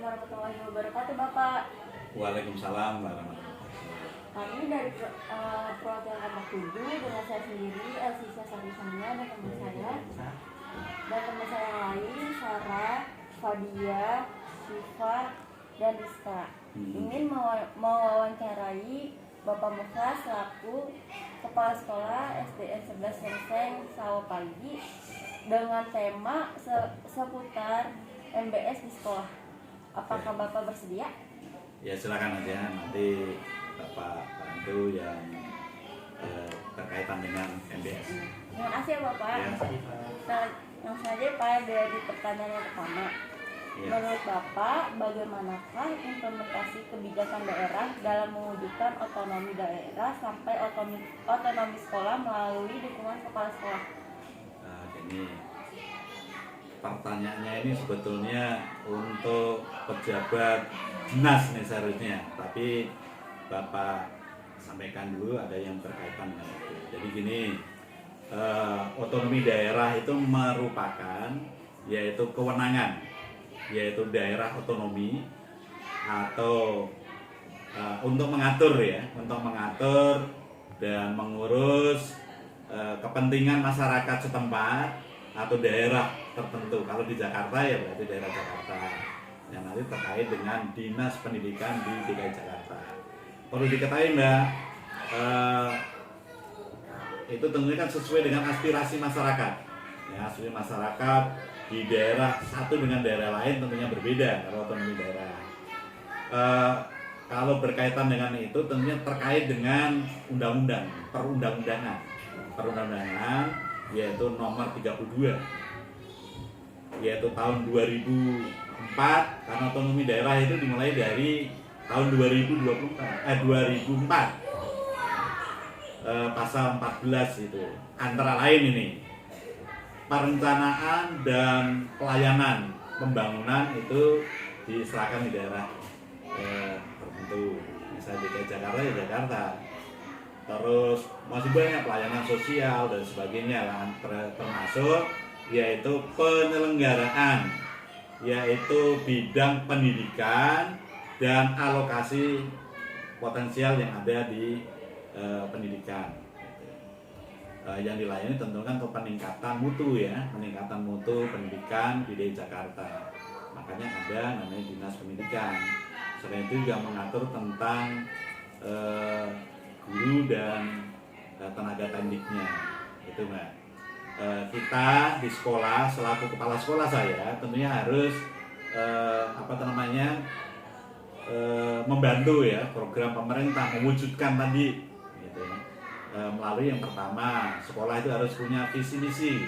warahmatullahi wabarakatuh, Bapak. Waalaikumsalam warahmatullahi wabarakatuh. Kami dari perwakilan Kampung Tujuh dengan saya sendiri, Elsisya Sandisania dan teman saya yang lain, Sarah, Fadia, Syifa, dan Rizka. Ingin mewawancarai Bapak Musa selaku Kepala Sekolah SDN 11 Sengseng Sawapagi dengan tema seputar MBS di sekolah. Apakah Bapak bersedia? Ya silakan aja, nanti Bapak bantu yang berkaitan dengan MBS. Terima kasih ya Bapak. Ya. Langsung aja Pak dari pertanyaan yang pertama. Ya. Menurut Bapak, bagaimanakah implementasi kebijakan daerah dalam mewujudkan otonomi daerah sampai otonomi sekolah melalui dukungan kepala sekolah? Ini pertanyaannya ini sebetulnya untuk pejabat dinas nih seharusnya, tapi Bapak sampaikan dulu ada yang berkaitan dengan itu. Jadi gini, otonomi daerah itu merupakan yaitu kewenangan, yaitu daerah otonomi atau untuk mengatur dan mengurus kepentingan masyarakat setempat atau daerah tertentu. Kalau di Jakarta ya berarti daerah Jakarta yang nanti terkait dengan dinas pendidikan di DKI Jakarta. Perlu diketahui Mbak, itu tentunya kan sesuai dengan aspirasi masyarakat. Ya, aspirasi masyarakat di daerah satu dengan daerah lain tentunya berbeda kalau otonomi daerah. Kalau berkaitan dengan itu tentunya terkait dengan undang-undang, perundang-undangan yaitu nomor 32 yaitu tahun 2004, karena otonomi daerah itu dimulai dari tahun 2004 pasal 14 itu antara lain ini perencanaan dan pelayanan pembangunan itu diserahkan di daerah tertentu, misalnya DKI Jakarta ya Jakarta. Terus masih banyak pelayanan sosial dan sebagainya lah, termasuk yaitu penyelenggaraan, yaitu bidang pendidikan dan alokasi potensial yang ada di pendidikan. Yang dilayani tentu kan untuk peningkatan mutu pendidikan di DKI Jakarta. Makanya ada namanya Dinas Pendidikan. Selain itu juga mengatur tentang guru dan tenaga pendidiknya, itu Mbak. Kita di sekolah selaku kepala sekolah saya tentunya harus membantu ya program pemerintah mewujudkan tadi, gitu ya. Melalui yang pertama, sekolah itu harus punya visi misi,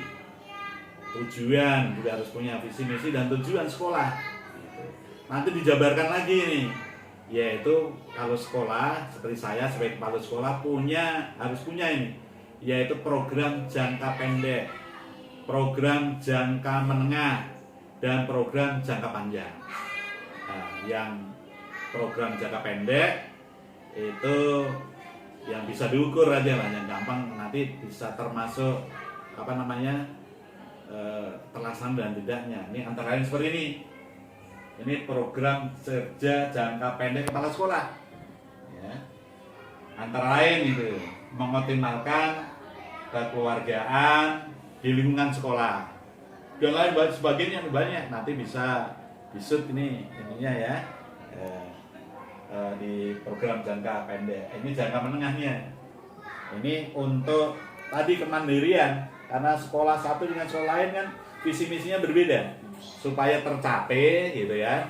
tujuan juga harus punya visi misi dan tujuan sekolah. Gitu. Nanti dijabarkan lagi nih, yaitu kalau sekolah seperti saya sebagai kepala sekolah harus punya ini, yaitu program jangka pendek, program jangka menengah, dan program jangka panjang. Yang program jangka pendek itu yang bisa diukur aja lah, yang gampang nanti bisa termasuk terlaksana dan tidaknya. Ini antara lain seperti ini. Ini program kerja jangka pendek kepala sekolah, ya. Antara lain itu mengoptimalkan kekeluargaan di lingkungan sekolah dan lain sebagainya banyak. Nanti bisa disut ininya ya, di program jangka pendek. Ini jangka menengahnya. Ini untuk tadi kemandirian, karena sekolah satu dengan sekolah lain kan visi misinya berbeda. Supaya tercapai gitu ya,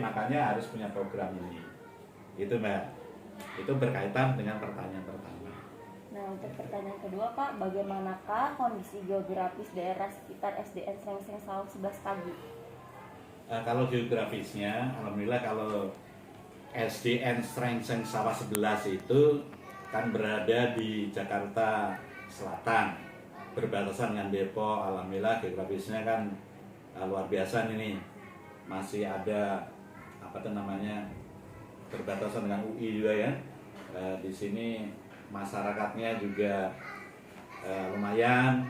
makanya harus punya program ini. Gitu Mbak. Itu berkaitan dengan pertanyaan pertama. Nah, untuk pertanyaan kedua Pak, bagaimanakah kondisi geografis daerah sekitar SDN Sengseng Sawah 11 Pagi? Kalau geografisnya, alhamdulillah kalau SDN Sengseng Sawah 11 itu kan berada di Jakarta Selatan, berbatasan dengan Depok. Alhamdulillah geografisnya kan luar biasa ini, masih ada berbatasan dengan UI juga ya. Di sini masyarakatnya juga lumayan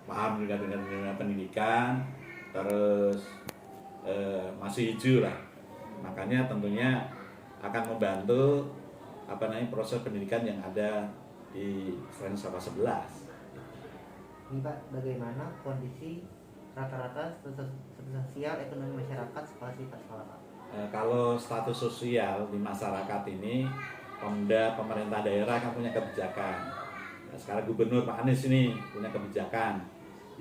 paham juga dengan pendidikan, terus masih hijau lah Makanya tentunya akan membantu proses pendidikan yang ada di Selain Sabah 11. Ini Pak, bagaimana kondisi rata-rata status sosial ekonomi masyarakat sekolah sifat sekolah Pak? Kalau status sosial di masyarakat ini, pemerintah daerah kan punya kebijakan. Nah, sekarang Gubernur Pak Anies ini punya kebijakan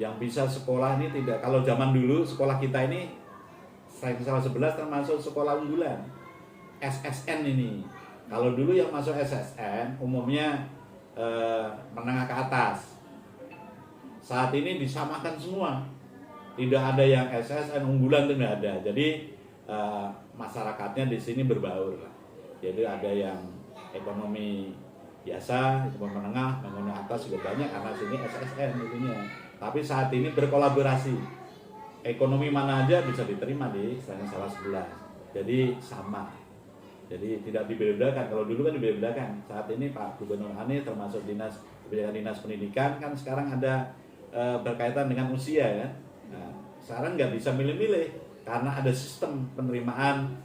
yang bisa sekolah ini tidak, kalau zaman dulu sekolah kita ini Selain Sabah 11 termasuk sekolah unggulan SSN ini. Kalau dulu yang masuk SSN umumnya menengah ke atas. Saat ini disamakan semua, tidak ada yang SSN unggulan, itu tidak ada. Jadi masyarakatnya di sini berbaur lah. Jadi ada yang ekonomi biasa, ekonomi menengah, ekonomi atas juga banyak, karena sini SSN itunya. Tapi saat ini berkolaborasi, ekonomi mana aja bisa diterima di Selain Sabah 11. Jadi sama. Jadi tidak dibedakan. Kalau dulu kan dibedakan. Saat ini Pak Gubernur Anies termasuk kebijakan dinas pendidikan kan sekarang ada berkaitan dengan usia ya. Nah, sekarang nggak bisa milih-milih karena ada sistem penerimaan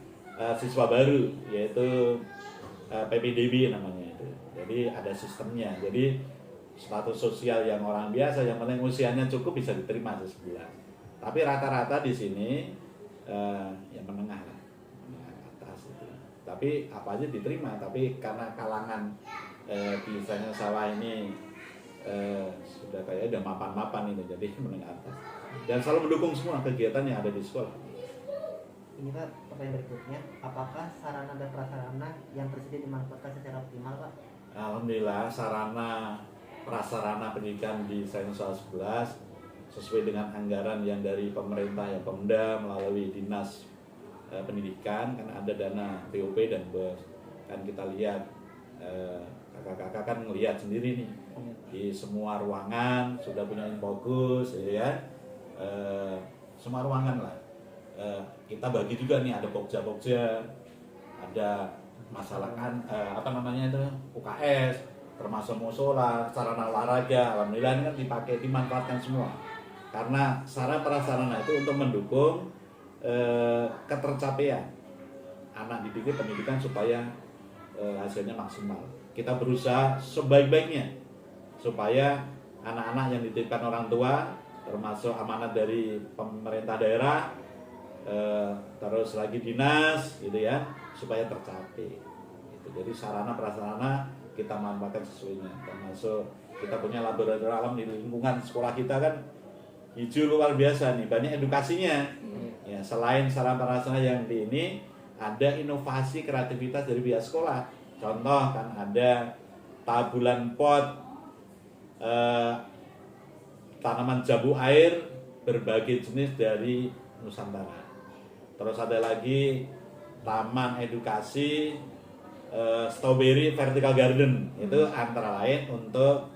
siswa baru, yaitu PPDB namanya itu. Jadi ada sistemnya. Jadi status sosial yang orang biasa yang penting usianya cukup bisa diterima di 11. Tapi rata-rata di sini yang menengah lah, menengah ke atas itu. Tapi apa aja diterima. Tapi karena kalangan di Selain Sawah ini sudah kayak ada mapan-mapan ini, jadi menengah atas. Dan selalu mendukung semua kegiatan yang ada di sekolah. Ini Pak, pertanyaan berikutnya, apakah sarana dan prasarana yang tersedia dimanfaatkan secara optimal Pak? Alhamdulillah sarana prasarana pendidikan di Selain Sawah 11 sesuai dengan anggaran yang dari pemerintah ya, Pemda melalui dinas pendidikan, kan ada dana POP dan BOS. Kan kita lihat kakak-kakak kan ngelihat sendiri nih di semua ruangan sudah punya infokus ya, semua ruangan lah. Kita bagi juga nih, ada pokja-pokja, ada masalah kan itu UKS, termasuk musola, sarana olahraga. Alhamdulillah ini kan dipakai, dimanfaatkan semua. Karena sarana prasarana itu untuk mendukung ketercapaian anak didik pendidikan supaya hasilnya maksimal. Kita berusaha sebaik-baiknya supaya anak-anak yang dititipkan orang tua, termasuk amanat dari pemerintah daerah, terus lagi dinas gitu ya, supaya tercapai gitu. Jadi sarana prasarana kita manfaatkan sesuainya, termasuk kita punya laboratorium alam di lingkungan sekolah kita kan hijau luar biasa nih, banyak edukasinya ya. Selain sarana prasarana yang di ini, ada inovasi kreativitas dari pihak sekolah. Contoh kan ada tabulan pot tanaman jambu air berbagai jenis dari Nusantara. Terus ada lagi taman edukasi strawberry vertical garden, itu antara lain untuk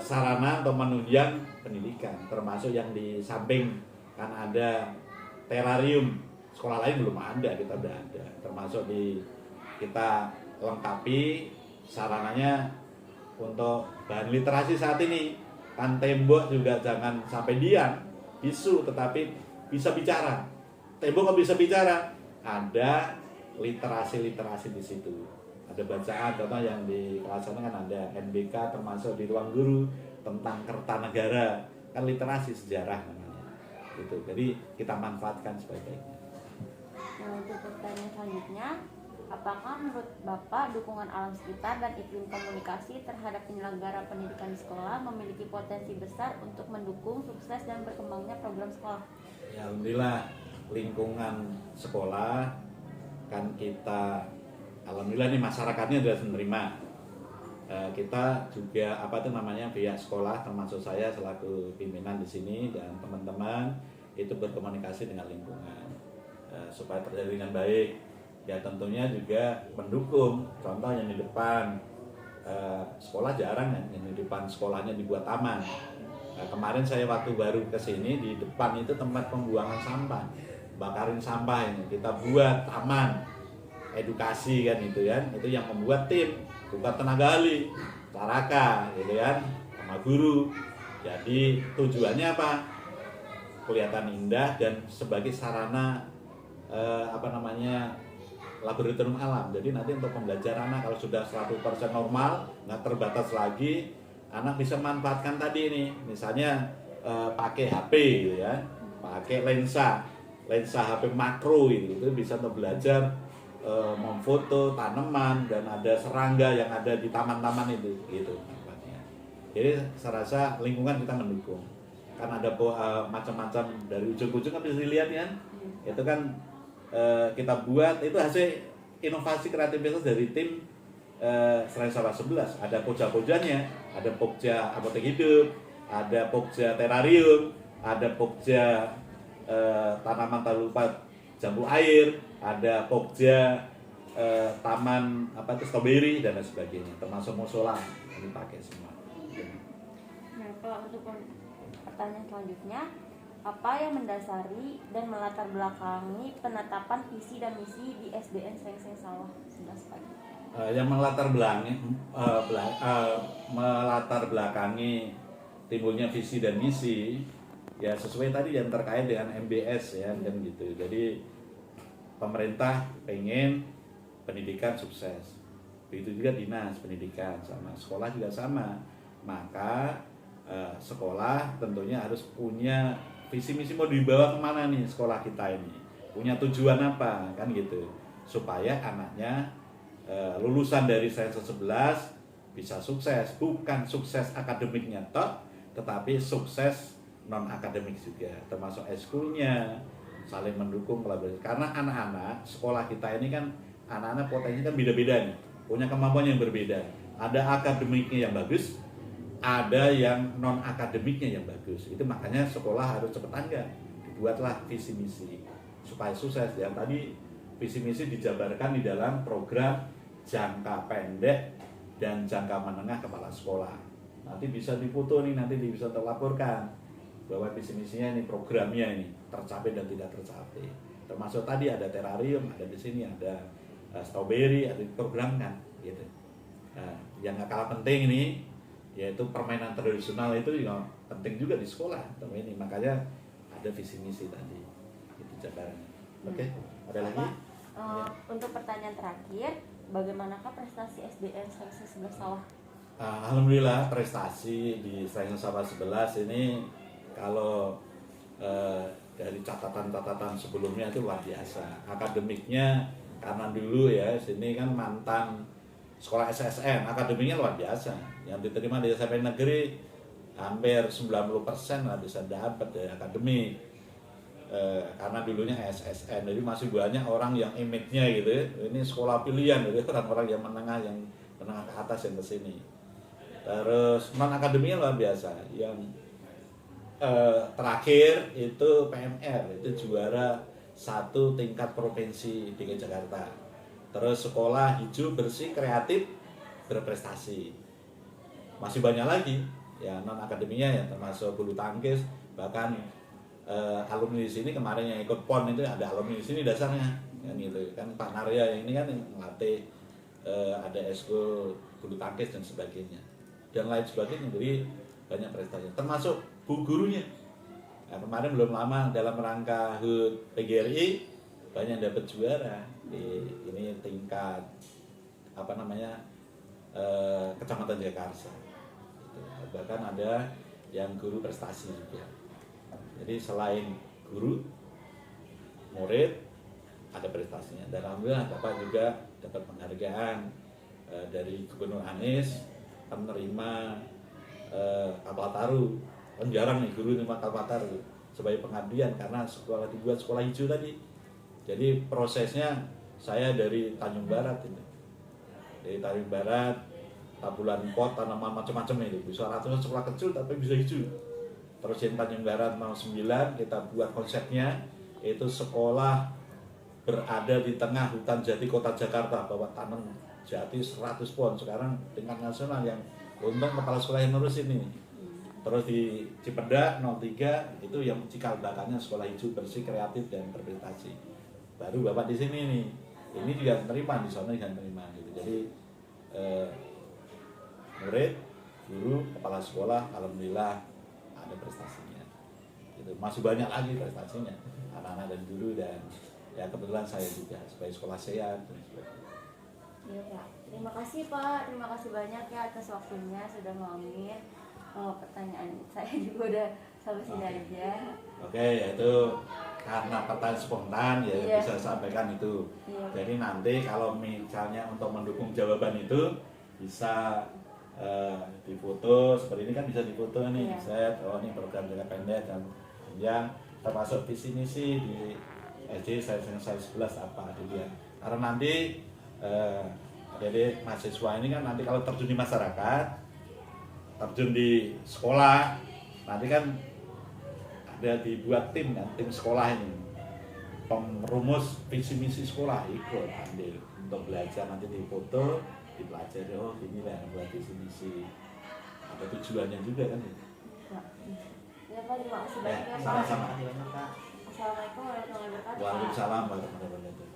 sarana untuk menunjang pendidikan, termasuk yang di samping kan ada terarium, sekolah lain belum ada, kita udah ada, termasuk kita lengkapi sarananya untuk bahan literasi saat ini. Kan tembok juga jangan sampai diam, bisu, tetapi bisa bicara. Tembok kok bisa bicara? Ada literasi di situ. Ada bacaan, contoh yang di kelas sana kan ada NBK, termasuk di ruang guru tentang Kertanegara, kan literasi sejarah namanya. Gitu. Jadi kita manfaatkan sebaik-baiknya. Nah, untuk pertanyaan selanjutnya, apakah menurut Bapak dukungan alam sekitar dan iklim komunikasi terhadap penyelenggara pendidikan di sekolah memiliki potensi besar untuk mendukung sukses dan berkembangnya program sekolah? Ya, alhamdulillah lingkungan sekolah kan kita, alhamdulillah nih masyarakatnya sudah menerima. Kita juga pihak sekolah, termasuk saya selaku pimpinan di sini dan teman-teman itu berkomunikasi dengan lingkungan supaya terjadi dengan baik. Ya tentunya juga mendukung. Contoh yang di depan sekolah jarang kan, yang di depan sekolahnya dibuat taman. Kemarin saya waktu baru ke sini, di depan itu tempat pembuangan sampah, bakarin sampah ini, kita buat taman edukasi kan itu kan, itu yang membuat tim, bukan tenaga ahli, Taraka gitu kan, sama guru. Jadi tujuannya apa? Kelihatan indah dan sebagai sarana laboratorium alam. Jadi nanti untuk pembelajaran anak kalau sudah 100% normal, nggak terbatas lagi, anak bisa manfaatkan tadi ini, misalnya pakai HP gitu ya, pakai lensa HP makro itu bisa untuk belajar memfoto tanaman dan ada serangga yang ada di taman-taman itu gitu manfaatnya. Jadi saya rasa lingkungan kita mendukung, kan ada macam-macam dari ujung-ujung kan bisa dilihat kan, itu kan kita buat itu hasil inovasi kreativitas dari tim Selain Sabah 11 ada pokja-pokjanya, ada pokja apotek hidup, ada pokja terarium, ada pokja tanaman talupa jambu air, ada pokja taman stroberi dan lain sebagainya, termasuk musola ini pakai semua. Nah, kalau untuk pertanyaan selanjutnya, apa yang mendasari dan melatar belakangi penetapan visi dan misi di SDN Srengseng Sawah 11 pagi? Yang melatar belakangi timbulnya visi dan misi ya sesuai tadi yang terkait dengan MBS ya kan gitu. Jadi pemerintah pengen pendidikan sukses, begitu juga dinas pendidikan sama sekolah juga sama, maka sekolah tentunya harus punya visi misi mau dibawa kemana nih sekolah kita ini, punya tujuan apa kan gitu, supaya anaknya lulusan dari Science 11 bisa sukses, bukan sukses akademiknya toh, tetapi sukses non akademik juga, termasuk eskulnya saling mendukung kolaborasi. Karena anak-anak sekolah kita ini kan anak-anak potensinya kan beda-beda nih, punya kemampuan yang berbeda. Ada akademiknya yang bagus, ada yang non akademiknya yang bagus. Itu makanya sekolah harus cepat tanggap, dibuatlah visi misi supaya sukses. Yang tadi visi misi dijabarkan di dalam program jangka pendek dan jangka menengah kepala sekolah. Nanti bisa difoto nih, nanti bisa terlaporkan bahwa visi misinya ini, programnya ini tercapai dan tidak tercapai. Termasuk tadi ada terarium, ada di sini ada stroberi, ada program kan gitu. Nah, yang gak kalah penting ini yaitu permainan tradisional itu juga penting juga di sekolah ini, makanya ada visi misi tadi itu jabarannya. Oke, ada lagi? Untuk pertanyaan terakhir, bagaimanakah prestasi SDN Srengseng 11 Sawah? Alhamdulillah prestasi di Srengseng Sawah 11 ini kalau dari catatan-catatan sebelumnya itu luar biasa. Akademiknya karena dulu ya sini kan mantan sekolah SSN, akademiknya luar biasa. Yang diterima di SMP negeri hampir 90% lah bisa dapat dari akademik. Karena dulunya SSN, jadi masih banyak orang yang image-nya gitu. Ini sekolah pilihan, jadi orang-orang yang menengah ke atas yang kesini. Terus non akademiknya luar biasa. Yang terakhir itu PMR, itu juara 1 tingkat provinsi DKI Jakarta. Terus sekolah hijau bersih kreatif berprestasi. Masih banyak lagi ya non akademinya ya, termasuk bulu tangkis, bahkan alumni di sini kemarin yang ikut PON itu ada alumni di sini dasarnya kan gitu kan. Pak Narya yang ini kan ngelatih ada eskul bulu tangkis dan sebagainya dan lain sebagainya. Jadi banyak prestasi termasuk bu gurunya. Nah, kemarin belum lama dalam rangka HUT PGRI banyak dapat juara di ini tingkat Kecamatan Jakarta gitu. Bahkan ada yang guru prestasi juga. Jadi selain guru, murid ada prestasinya. Dan alhamdulillah Bapak juga dapat penghargaan dari Gubernur Anies menerima kapal taru. Kan jarang nih guru terima kapal taru sebagai pengabdian karena sekolah dibuat sekolah hijau tadi. Jadi prosesnya saya dari Tanjung Barat ini. Dari Tanjung Barat, Tabulan Pot, tanaman macam-macam itu. Bisa ratusan sekolah kecil tapi bisa hijau. Terus yang Tanjung Barat 09 kita buat konsepnya yaitu sekolah berada di tengah hutan jati kota Jakarta, bawa tanam jati 100 pohon. Sekarang tingkat nasional yang untung kepala sekolah yang ngurus ini. Terus di Cipedak 03 itu yang cikal bakalnya sekolah hijau bersih kreatif dan berprestasi. Baru Bapak di sini nih. Ini juga menerima di sana juga menerima gitu. Jadi murid, guru, kepala sekolah alhamdulillah ada prestasinya. Gitu. Masih banyak lagi prestasinya anak-anak dan guru dan ya kebetulan saya juga sebagai sekolah sehat dan sebagainya. Iya Pak, terima kasih Pak, terima kasih banyak ya atas waktunya sudah mampir. Pertanyaan saya juga udah sampai sini aja. Oke, yaitu karena pertanyaan spontan ya Iya. bisa sampaikan itu. Iya. Jadi nanti kalau misalnya untuk mendukung jawaban itu bisa difoto seperti ini kan bisa difoto nih, Iya. set, oh ini program jangka pendek dan yang termasuk visi misi di SD saya 11 apa dilihat. Karena nanti jadi mahasiswa ini kan nanti kalau terjun di masyarakat, terjun di sekolah, nanti kan ada dibuat tim kan, tim sekolah ini perumus visi misi sekolah ikut ambil untuk belajar, nanti difoto, dipelajari, oh gini lah yang buat visi misi, ada tujuannya juga kan. Pak. Ya Pak, terima kasih banyak ya Pak. Sama-sama. Terima kasih banyak, Pak. Assalamualaikum warahmatullahi wabarakatuh. Pak. Waalaikumsalam warahmatullahi wabarakatuh.